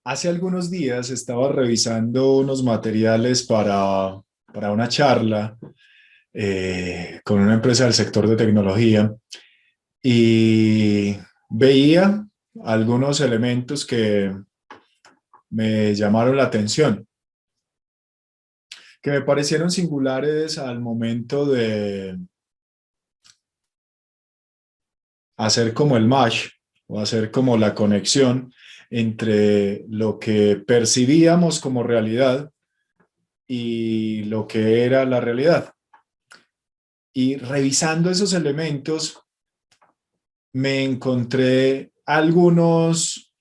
Hace algunos días estaba revisando unos materiales para una charla con una empresa del sector de tecnología y veía algunos elementos que me llamaron la atención, que me parecieron singulares al momento de hacer como el match o hacer como la conexión entre lo que percibíamos como realidad y lo que era la realidad. Y revisando esos elementos, me encontré algunas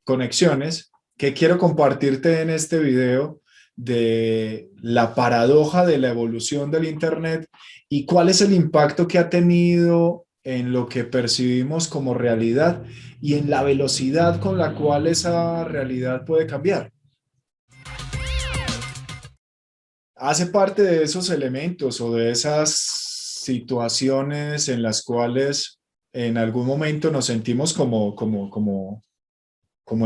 conexiones que quiero compartirte en este video de la paradoja de la evolución del Internet y cuál es el impacto que ha tenido en lo que percibimos como realidad y en la velocidad con la cual esa realidad puede cambiar. Hace parte de esos elementos o de esas situaciones en las cuales en algún momento nos sentimos como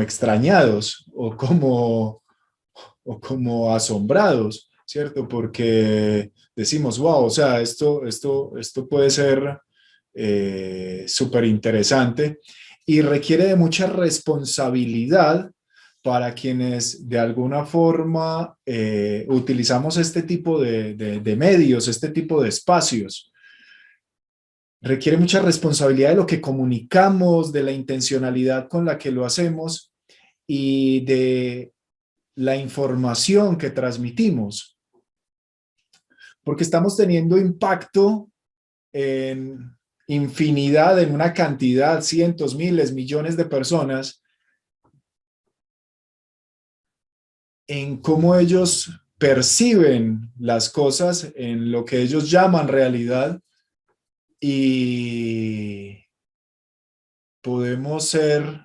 extrañados o como asombrados, ¿cierto? Porque decimos, wow, o sea, esto puede ser súper interesante y requiere de mucha responsabilidad para quienes de alguna forma utilizamos este tipo de medios, este tipo de espacios. Requiere mucha responsabilidad de lo que comunicamos, de la intencionalidad con la que lo hacemos y de la información que transmitimos, porque estamos teniendo impacto en infinidad, en una cantidad, cientos, miles, millones de personas, en cómo ellos perciben las cosas, en lo que ellos llaman realidad, y podemos ser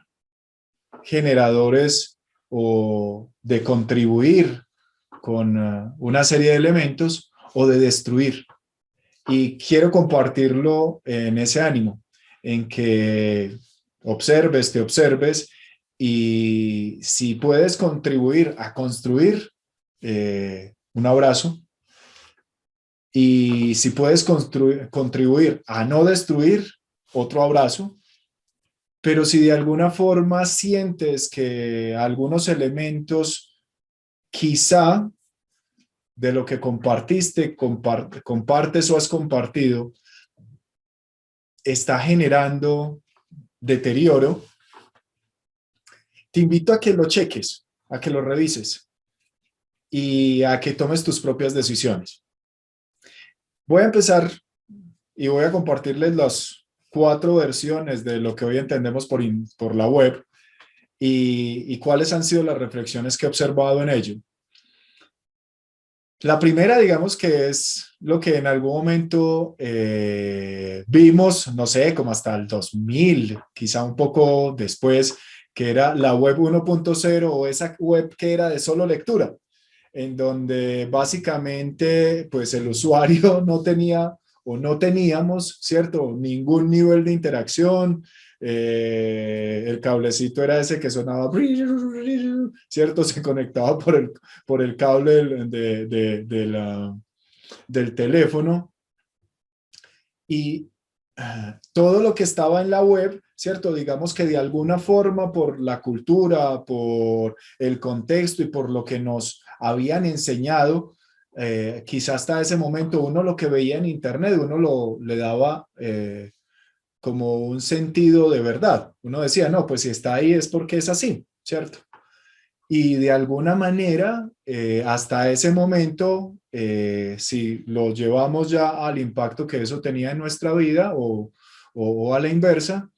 generadores o de contribuir con una serie de elementos o de destruir. Y quiero compartirlo en ese ánimo, en que te observes y si puedes contribuir a construir, un abrazo, y si puedes contribuir a no destruir, otro abrazo, pero si de alguna forma sientes que algunos elementos quizá de lo que compartes o has compartido está generando deterioro, te invito a que lo cheques, a que lo revises y a que tomes tus propias decisiones. Voy a empezar y voy a compartirles las 4 versiones de lo que hoy entendemos por la web y cuáles han sido las reflexiones que he observado en ello. La primera, digamos que es lo que en algún momento vimos, no sé, como hasta el 2000, quizá un poco después, que era la web 1.0 o esa web que era de solo lectura, en donde básicamente pues el usuario no tenía o no teníamos, ¿cierto? Ningún nivel de interacción. El cablecito era ese que sonaba, ¿cierto? Se conectaba por el cable del teléfono y todo lo que estaba en la web, ¿cierto? Digamos que de alguna forma por la cultura, por el contexto y por lo que nos habían enseñado, quizás hasta ese momento uno lo que veía en internet, uno le daba como un sentido de verdad. Uno decía, no, pues si está ahí es porque es así, ¿cierto? Y de alguna manera, hasta ese momento, si lo llevamos ya al impacto que eso tenía en nuestra vida o a la inversa,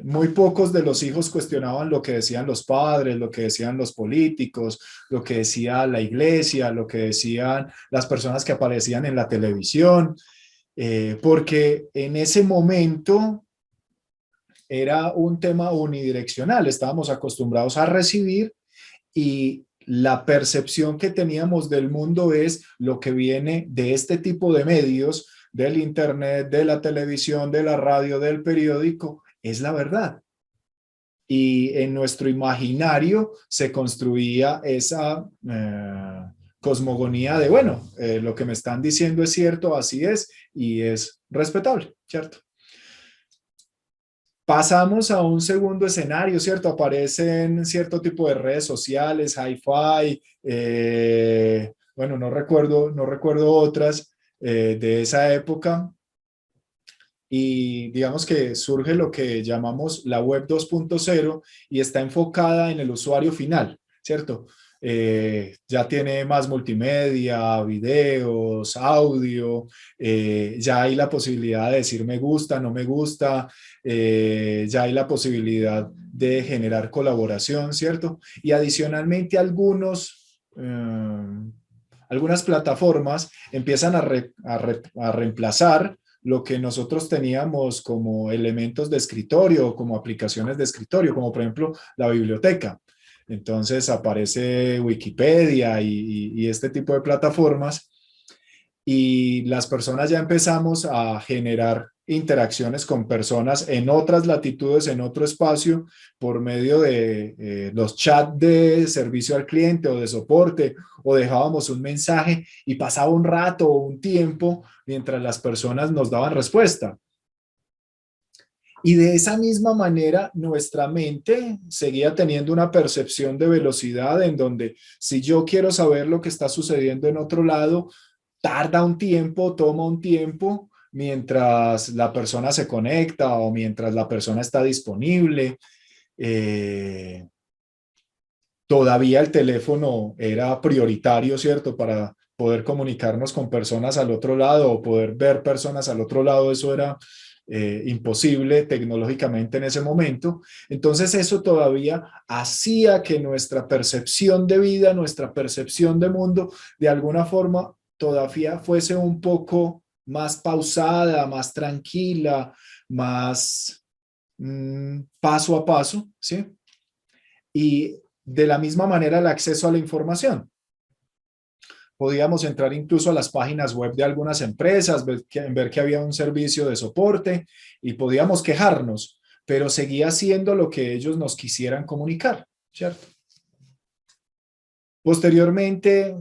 muy pocos de los hijos cuestionaban lo que decían los padres, lo que decían los políticos, lo que decía la iglesia, lo que decían las personas que aparecían en la televisión, porque en ese momento era un tema unidireccional, estábamos acostumbrados a recibir y la percepción que teníamos del mundo es lo que viene de este tipo de medios, del internet, de la televisión, de la radio, del periódico, es la verdad. y en nuestro imaginario se construía esa cosmogonía de, bueno, lo que me están diciendo es cierto, así es, y es respetable, ¿cierto? Pasamos a un segundo escenario, ¿cierto? Aparecen cierto tipo de redes sociales, hi-fi, bueno, no recuerdo otras de esa época, y digamos que surge lo que llamamos la web 2.0 y está enfocada en el usuario final, ¿cierto? Ya tiene más multimedia, videos, audio, ya hay la posibilidad de decir me gusta, no me gusta, ya hay la posibilidad de generar colaboración, ¿cierto? Y adicionalmente algunas plataformas empiezan a reemplazar lo que nosotros teníamos como elementos de escritorio, como aplicaciones de escritorio, como por ejemplo la biblioteca. Entonces aparece Wikipedia y este tipo de plataformas y las personas ya empezamos a generar interacciones con personas en otras latitudes, en otro espacio, por medio de los chats de servicio al cliente o de soporte, o dejábamos un mensaje y pasaba un rato o un tiempo mientras las personas nos daban respuesta. Y de esa misma manera, nuestra mente seguía teniendo una percepción de velocidad en donde si yo quiero saber lo que está sucediendo en otro lado, tarda un tiempo, toma un tiempo mientras la persona se conecta o mientras la persona está disponible. Eh, Todavía el teléfono era prioritario, ¿cierto? Para poder comunicarnos con personas al otro lado o poder ver personas al otro lado, eso era imposible tecnológicamente en ese momento. Entonces eso todavía hacía que nuestra percepción de vida, nuestra percepción de mundo, de alguna forma todavía fuese un poco más pausada, más tranquila, más paso a paso, ¿sí? Y de la misma manera el acceso a la información. Podíamos entrar incluso a las páginas web de algunas empresas, ver que había un servicio de soporte y podíamos quejarnos, pero seguía siendo lo que ellos nos quisieran comunicar, ¿cierto? Posteriormente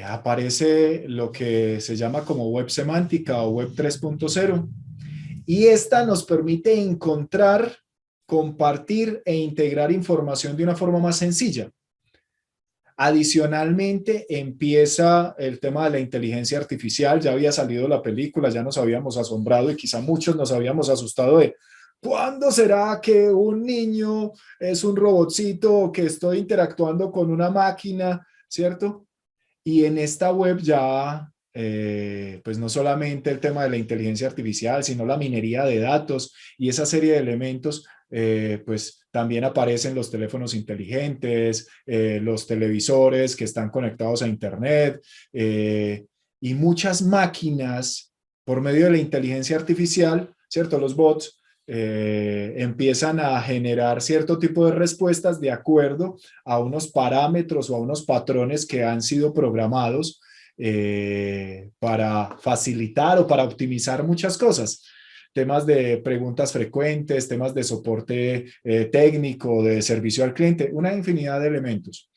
aparece lo que se llama como web semántica o web 3.0 y esta nos permite encontrar, compartir e integrar información de una forma más sencilla. Adicionalmente, empieza el tema de la inteligencia artificial. Ya había salido la película, ya nos habíamos asombrado y quizá muchos nos habíamos asustado de ¿cuándo será que un niño es un robotcito que estoy interactuando con una máquina, ¿cierto? Y en esta web ya, pues no solamente el tema de la inteligencia artificial, sino la minería de datos y esa serie de elementos, pues también aparecen los teléfonos inteligentes, los televisores que están conectados a Internet y muchas máquinas por medio de la inteligencia artificial, ¿cierto? Los bots. Empiezan a generar cierto tipo de respuestas de acuerdo a unos parámetros o a unos patrones que han sido programados para facilitar o para optimizar muchas cosas. Temas de preguntas frecuentes, temas de soporte técnico, de servicio al cliente, una infinidad de elementos.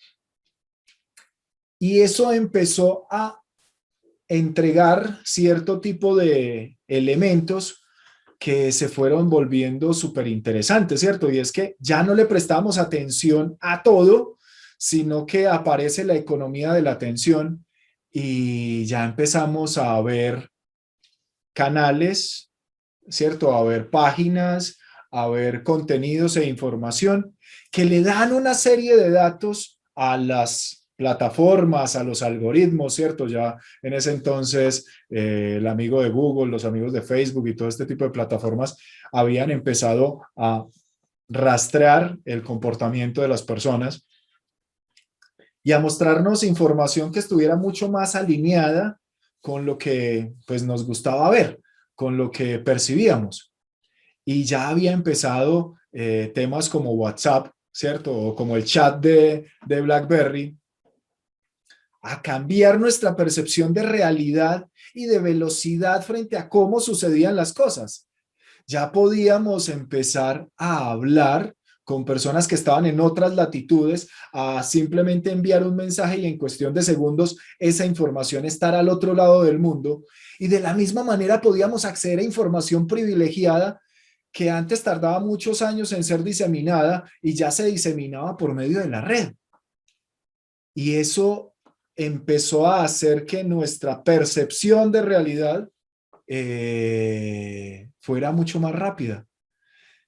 Y eso empezó a entregar cierto tipo de elementos que se fueron volviendo súper interesantes, ¿cierto? Y es que ya no le prestamos atención a todo, sino que aparece la economía de la atención y ya empezamos a ver canales, ¿cierto? A ver páginas, a ver contenidos e información que le dan una serie de datos a las plataformas, a los algoritmos, ¿cierto? Ya en ese entonces el amigo de Google, los amigos de Facebook y todo este tipo de plataformas habían empezado a rastrear el comportamiento de las personas y a mostrarnos información que estuviera mucho más alineada con lo que pues nos gustaba ver, con lo que percibíamos. Y ya había empezado temas como WhatsApp, ¿cierto? O como el chat de BlackBerry, a cambiar nuestra percepción de realidad y de velocidad frente a cómo sucedían las cosas. Ya podíamos empezar a hablar con personas que estaban en otras latitudes, a simplemente enviar un mensaje y en cuestión de segundos esa información estar al otro lado del mundo. Y de la misma manera podíamos acceder a información privilegiada que antes tardaba muchos años en ser diseminada y ya se diseminaba por medio de la red. Y eso empezó a hacer que nuestra percepción de realidad fuera mucho más rápida.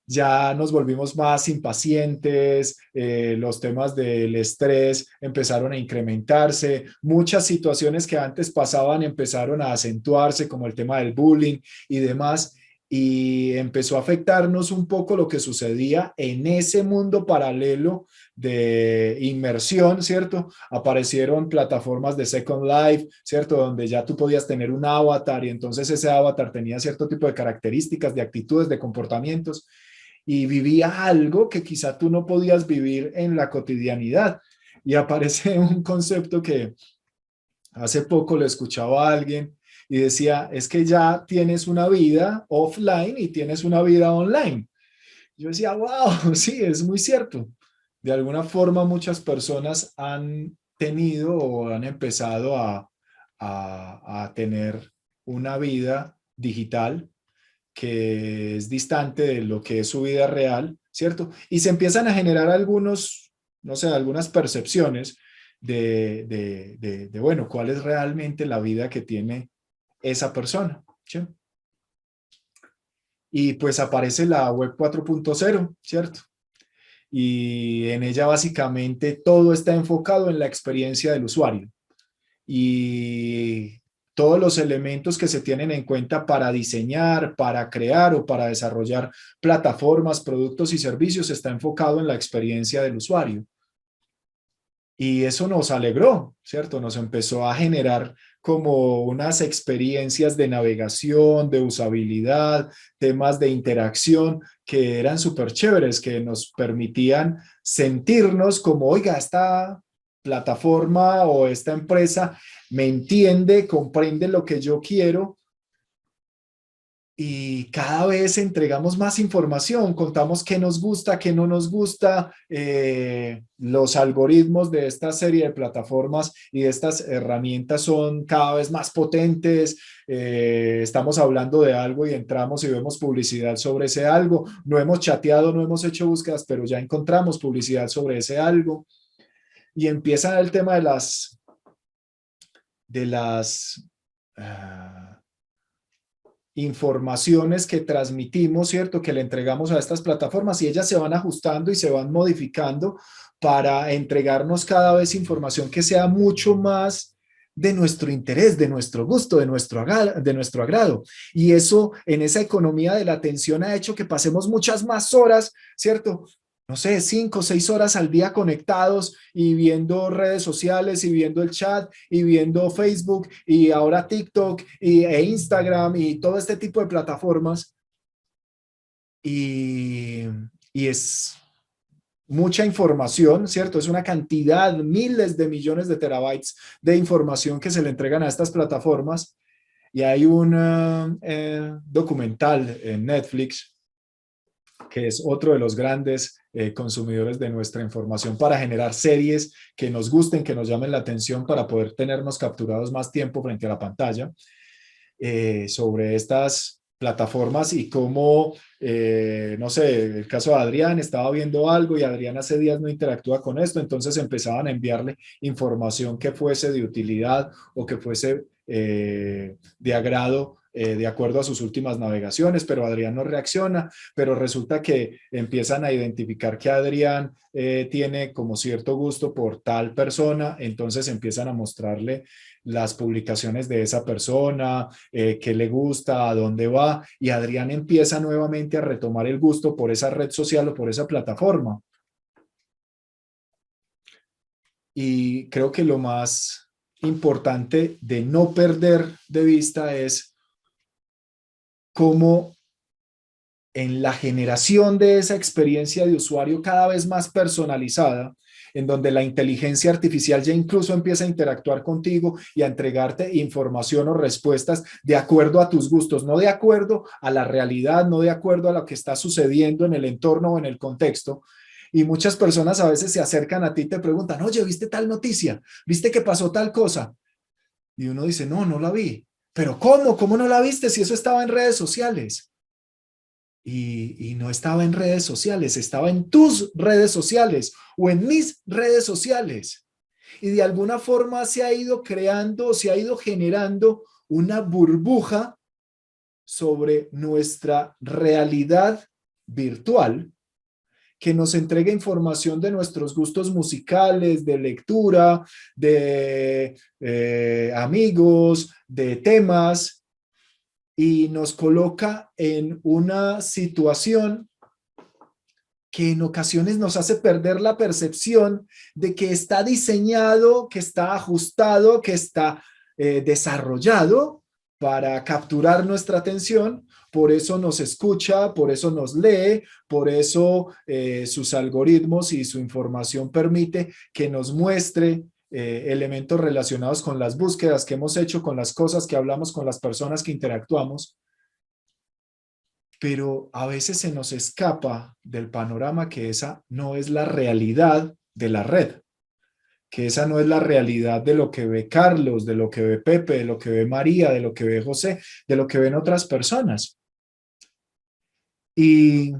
Ya nos volvimos más impacientes, los temas del estrés empezaron a incrementarse, muchas situaciones que antes pasaban empezaron a acentuarse, como el tema del bullying y demás, y empezó a afectarnos un poco lo que sucedía en ese mundo paralelo de inmersión, ¿cierto? Aparecieron plataformas de Second Life, ¿cierto? Donde ya tú podías tener un avatar y entonces ese avatar tenía cierto tipo de características, de actitudes, de comportamientos y vivía algo que quizá tú no podías vivir en la cotidianidad. Y aparece un concepto que hace poco le escuchaba a alguien y decía, es que ya tienes una vida offline y tienes una vida online. Yo decía, wow, sí, es muy cierto. De alguna forma muchas personas han tenido o han empezado a tener una vida digital que es distante de lo que es su vida real, ¿cierto? Y se empiezan a generar algunos, no sé, algunas percepciones bueno, cuál es realmente la vida que tiene esa persona, ¿sí? Y pues aparece la web 4.0, ¿cierto? Y en ella básicamente todo está enfocado en la experiencia del usuario. Y todos los elementos que se tienen en cuenta para diseñar, para crear o para desarrollar plataformas, productos y servicios está enfocado en la experiencia del usuario. Y eso nos alegró, ¿cierto? Nos empezó a generar como unas experiencias de navegación, de usabilidad, temas de interacción que eran súper chéveres, que nos permitían sentirnos como, oiga, esta plataforma o esta empresa me entiende, comprende lo que yo quiero y cada vez entregamos más información, contamos qué nos gusta, qué no nos gusta, los algoritmos de esta serie de plataformas y de estas herramientas son cada vez más potentes, estamos hablando de algo y entramos y vemos publicidad sobre ese algo, no hemos chateado, no hemos hecho búsquedas, pero ya encontramos publicidad sobre ese algo y empieza el tema de las informaciones que transmitimos, ¿cierto? Que le entregamos a estas plataformas y ellas se van ajustando y se van modificando para entregarnos cada vez información que sea mucho más de nuestro interés, de nuestro gusto, de nuestro agrado. Y eso en esa economía de la atención ha hecho que pasemos muchas más horas, ¿cierto? No sé, 5 o 6 horas al día conectados y viendo redes sociales y viendo el chat y viendo Facebook y ahora TikTok e Instagram y todo este tipo de plataformas. Y, y es mucha información, ¿cierto? Es una cantidad, miles de millones de terabytes de información que se le entregan a estas plataformas. Y hay un documental en Netflix que es otro de los grandes consumidores de nuestra información para generar series que nos gusten, que nos llamen la atención para poder tenernos capturados más tiempo frente a la pantalla, sobre estas plataformas y cómo, no sé, el caso de Adrián, estaba viendo algo y Adrián hace días no interactúa con esto, entonces empezaban a enviarle información que fuese de utilidad o que fuese de agrado de acuerdo a sus últimas navegaciones, pero Adrián no reacciona, pero resulta que empiezan a identificar que Adrián tiene como cierto gusto por tal persona, entonces empiezan a mostrarle las publicaciones de esa persona, qué le gusta, a dónde va, y Adrián empieza nuevamente a retomar el gusto por esa red social o por esa plataforma. Y creo que lo más importante de no perder de vista es cómo en la generación de esa experiencia de usuario cada vez más personalizada, en donde la inteligencia artificial ya incluso empieza a interactuar contigo y a entregarte información o respuestas de acuerdo a tus gustos, no de acuerdo a la realidad, no de acuerdo a lo que está sucediendo en el entorno o en el contexto. Y muchas personas a veces se acercan a ti y te preguntan, oye, ¿viste tal noticia? ¿Viste que pasó tal cosa? Y uno dice, no, no la vi. ¿Pero cómo? ¿Cómo no la viste si eso estaba en redes sociales? Y no estaba en redes sociales, estaba en tus redes sociales o en mis redes sociales. Y de alguna forma se ha ido creando, se ha ido generando una burbuja sobre nuestra realidad virtual que nos entrega información de nuestros gustos musicales, de lectura, de amigos, de temas, y nos coloca en una situación que en ocasiones nos hace perder la percepción de que está diseñado, que está ajustado, que está desarrollado para capturar nuestra atención. Por eso nos escucha, por eso nos lee, por eso sus algoritmos y su información permite que nos muestre elementos relacionados con las búsquedas que hemos hecho, con las cosas que hablamos, con las personas que interactuamos. Pero a veces se nos escapa del panorama que esa no es la realidad de la red, que esa no es la realidad de lo que ve Carlos, de lo que ve Pepe, de lo que ve María, de lo que ve José, de lo que ven otras personas. Y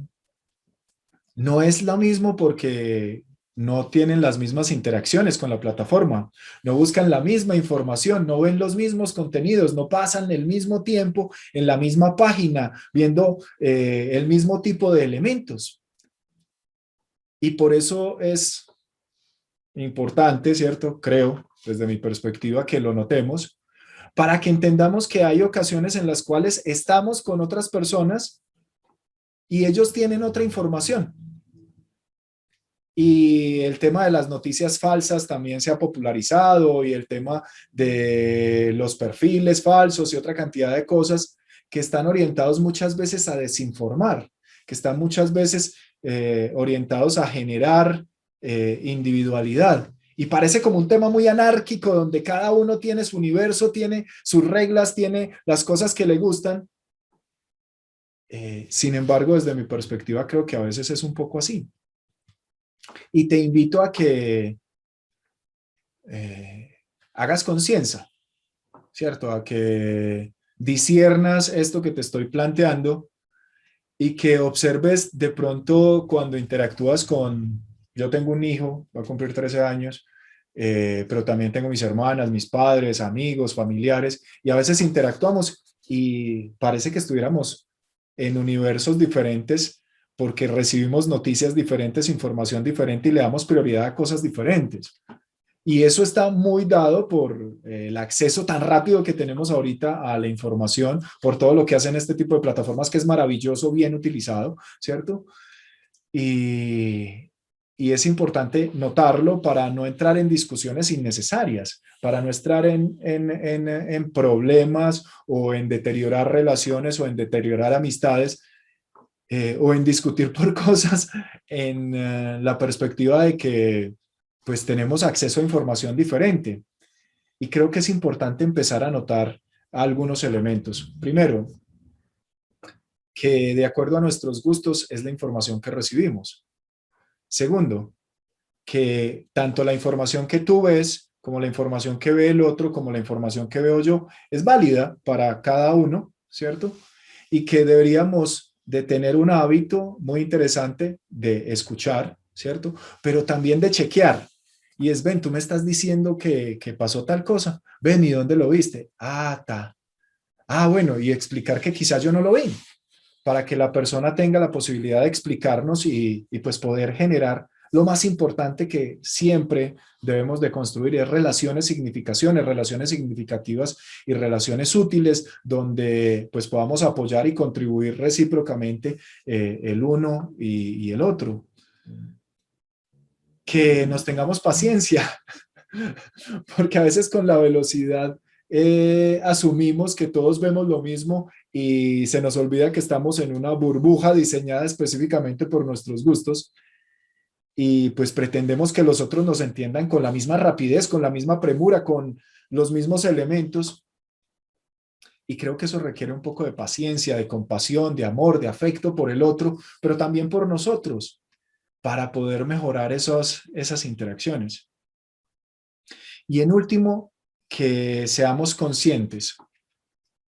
no es lo mismo porque no tienen las mismas interacciones con la plataforma, no buscan la misma información, no ven los mismos contenidos, no pasan el mismo tiempo en la misma página viendo el mismo tipo de elementos. Y por eso es importante, ¿cierto? Creo, desde mi perspectiva, que lo notemos, para que entendamos que hay ocasiones en las cuales estamos con otras personas y ellos tienen otra información. Y el tema de las noticias falsas también se ha popularizado, y el tema de los perfiles falsos y otra cantidad de cosas que están orientados muchas veces a desinformar, que están muchas veces orientados a generar individualidad. Y parece como un tema muy anárquico, donde cada uno tiene su universo, tiene sus reglas, tiene las cosas que le gustan. Sin embargo, desde mi perspectiva, creo que a veces es un poco así. Y te invito a que hagas conciencia, ¿cierto? A que disiernas esto que te estoy planteando y que observes de pronto cuando interactúas con, yo tengo un hijo, va a cumplir 13 años, pero también tengo mis hermanas, mis padres, amigos, familiares, y a veces interactuamos y parece que estuviéramos en universos diferentes porque recibimos noticias diferentes, información diferente y le damos prioridad a cosas diferentes. Y eso está muy dado por el acceso tan rápido que tenemos ahorita a la información, por todo lo que hacen este tipo de plataformas, que es maravilloso, bien utilizado, ¿cierto? Y, y es importante notarlo para no entrar en discusiones innecesarias, para no entrar en problemas o en deteriorar relaciones o en deteriorar amistades, o en discutir por cosas en la perspectiva de que pues tenemos acceso a información diferente. Y creo que es importante empezar a notar algunos elementos. Primero, que de acuerdo a nuestros gustos es la información que recibimos. Segundo, que tanto la información que tú ves, como la información que ve el otro, como la información que veo yo, es válida para cada uno, ¿cierto? Y que deberíamos de tener un hábito muy interesante de escuchar, ¿cierto? Pero también de chequear. Y es, ven, tú me estás diciendo que pasó tal cosa. Ven, ¿y dónde lo viste? Ah, ta. Ah, bueno, y explicar que quizás yo no lo vi, para que la persona tenga la posibilidad de explicarnos y pues poder generar lo más importante que siempre debemos de construir, es relaciones, significaciones, relaciones significativas y relaciones útiles, donde pues podamos apoyar y contribuir recíprocamente el uno y el otro. Que nos tengamos paciencia, porque a veces con la velocidad asumimos que todos vemos lo mismo y se nos olvida que estamos en una burbuja diseñada específicamente por nuestros gustos, y pues pretendemos que los otros nos entiendan con la misma rapidez, con la misma premura, con los mismos elementos. Y creo que eso requiere un poco de paciencia, de compasión, de amor, de afecto por el otro, pero también por nosotros, para poder mejorar esas interacciones. Y en último, que seamos conscientes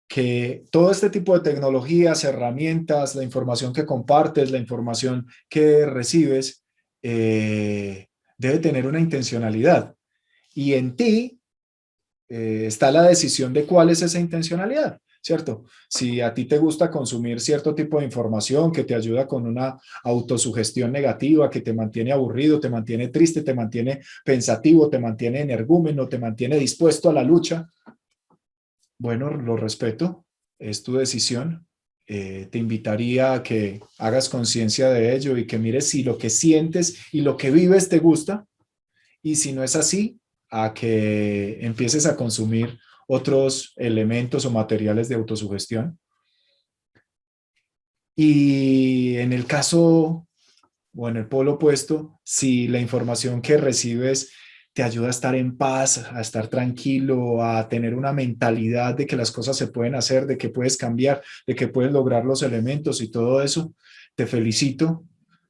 que todo este tipo de tecnologías, herramientas, la información que compartes, la información que recibes, debe tener una intencionalidad. Y en ti está la decisión de cuál es esa intencionalidad, ¿cierto? Si a ti te gusta consumir cierto tipo de información que te ayuda con una autosugestión negativa, que te mantiene aburrido, te mantiene triste, te mantiene pensativo, te mantiene energúmeno, te mantiene dispuesto a la lucha, bueno, lo respeto, es tu decisión. Te invitaría a que hagas conciencia de ello y que mires si lo que sientes y lo que vives te gusta, y si no es así, a que empieces a consumir otros elementos o materiales de autosugestión. Y en el caso o en el polo opuesto, si la información que recibes te ayuda a estar en paz, a estar tranquilo, a tener una mentalidad de que las cosas se pueden hacer, de que puedes cambiar, de que puedes lograr los elementos y todo eso, te felicito.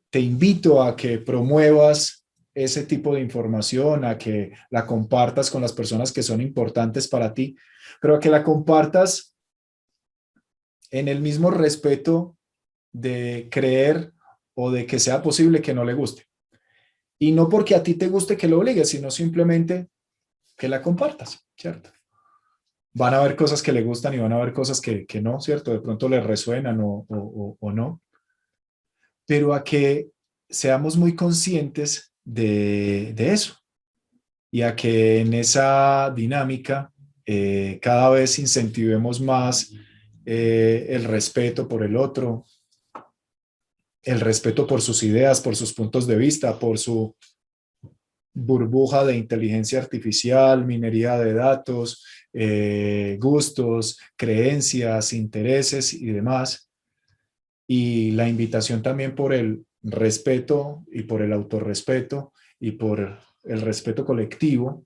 Te invito a que promuevas ese tipo de información, a que la compartas con las personas que son importantes para ti, pero a que la compartas en el mismo respeto de creer o de que sea posible que no le guste. Y no porque a ti te guste que lo obligues, sino simplemente que la compartas, ¿cierto? Van a haber cosas que le gustan y van a haber cosas que no, ¿cierto? De pronto le resuenan o no, pero a que seamos muy conscientes de eso y a que en esa dinámica cada vez incentivemos más el respeto por el otro, el respeto por sus ideas, por sus puntos de vista, por su burbuja de inteligencia artificial, minería de datos, gustos, creencias, intereses y demás. Y la invitación también por el respeto y por el autorrespeto y por el respeto colectivo.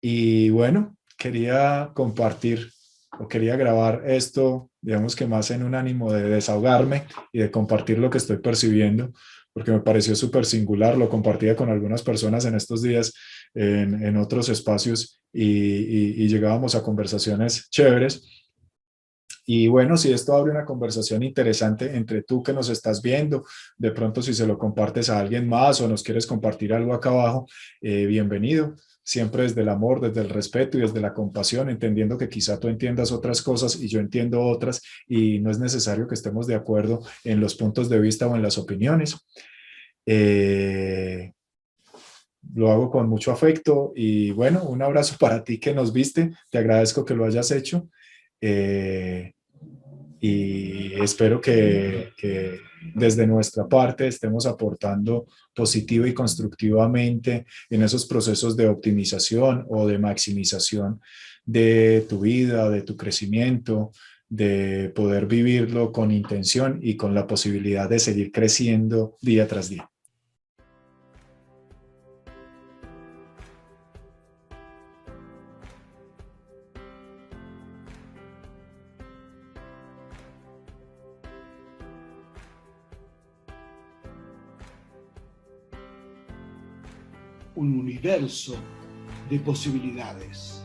Y bueno, quería compartir o quería grabar esto, digamos que más en un ánimo de desahogarme y de compartir lo que estoy percibiendo, porque me pareció súper singular, lo compartía con algunas personas en estos días en otros espacios y llegábamos a conversaciones chéveres. Y bueno, si esto abre una conversación interesante entre tú que nos estás viendo, de pronto si se lo compartes a alguien más o nos quieres compartir algo acá abajo, bienvenido. Siempre desde el amor, desde el respeto y desde la compasión, entendiendo que quizá tú entiendas otras cosas y yo entiendo otras y no es necesario que estemos de acuerdo en los puntos de vista o en las opiniones. Eh, lo hago con mucho afecto y bueno, un abrazo para ti que nos viste. Te agradezco que lo hayas hecho. Eh, y espero que desde nuestra parte estemos aportando positiva y constructivamente en esos procesos de optimización o de maximización de tu vida, de tu crecimiento, de poder vivirlo con intención y con la posibilidad de seguir creciendo día tras día. Un universo de posibilidades.